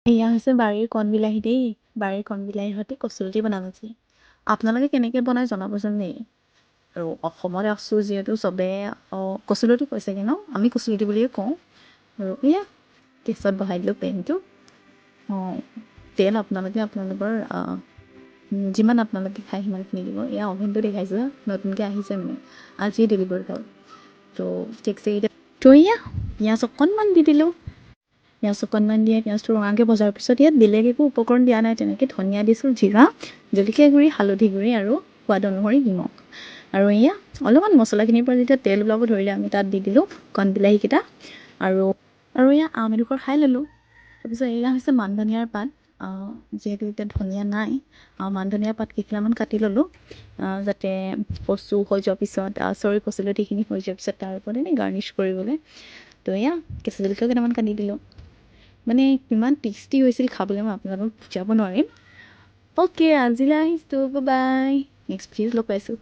এয়া হৈছে বাৰীৰ কণ বিলাহী দেই। বাৰীৰ কণ বিলাহীৰ সৈতে কচুলতি বনাম আজি। আপোনালোকে কেনেকৈ বনায় জনাবচোন দেই। আৰু অসমত আছোঁ যিহেতু চবে কচুলতি কৈছেগৈ ন, আমি কচুলতি বুলিয়ে কওঁ। আৰু এয়া গেছত বহাই দিলোঁ পেনটো। তেল আপোনালোকৰ যিমান আপোনালোকে খায় সিমানখিনি দিব। এয়া অভেনটো দেখাইছোঁ, নতুনকৈ আহিছে মানে আজিয়ে ডেলিভাৰ হ'ল। তো ঠিকছে এতিয়া তো এয়া পিঁয়াজ অকণমান দি দিলোঁ। পিঁয়াজ অকণমান দিয়ে পিঁয়াজটো ৰঙাকৈ ভজাৰ পিছত ইয়াত বেলেগ একো উপকৰণ দিয়া নাই তেনেকৈ। ধনিয়া দিছোঁ, জিৰা, জলকীয়া গুড়ি, হালধি গুড়ি আৰু সোৱাদ অনুসৰি নিমখ। আৰু এয়া অলপমান মছলাখিনিৰ পৰা যেতিয়া তেল ওলাব ধৰিলে আমি তাত দি দিলোঁ কণ বিলাহীকেইটা আৰু এয়া আম এডোখৰ খাই ল'লোঁ। তাৰপিছত এয়া হৈছে মান ধনিয়াৰ পাত। যিহেতু এতিয়া ধনিয়া নাই, মান ধনিয়াৰ পাত কেইখিলামান কাটি ল'লোঁ যাতে কচু হৈ যোৱাৰ পিছত কচুলতিখিনি হৈ যোৱাৰ পিছত তাৰ ওপৰত এনেই গাৰ্নিছ কৰিবলৈ। তো এয়া কেঁচা জলকীয়া কেইটামান কাটি দিলোঁ। মানে কিমান টেষ্টি হৈছিল খাবলৈ মই আপোনালোকক বুজাব নোৱাৰিম। অ'কে, আজিলৈ আহিছোঁ, বাই বাই। নেক্সট ভিডিঅ'ত লগ পাইছোঁ।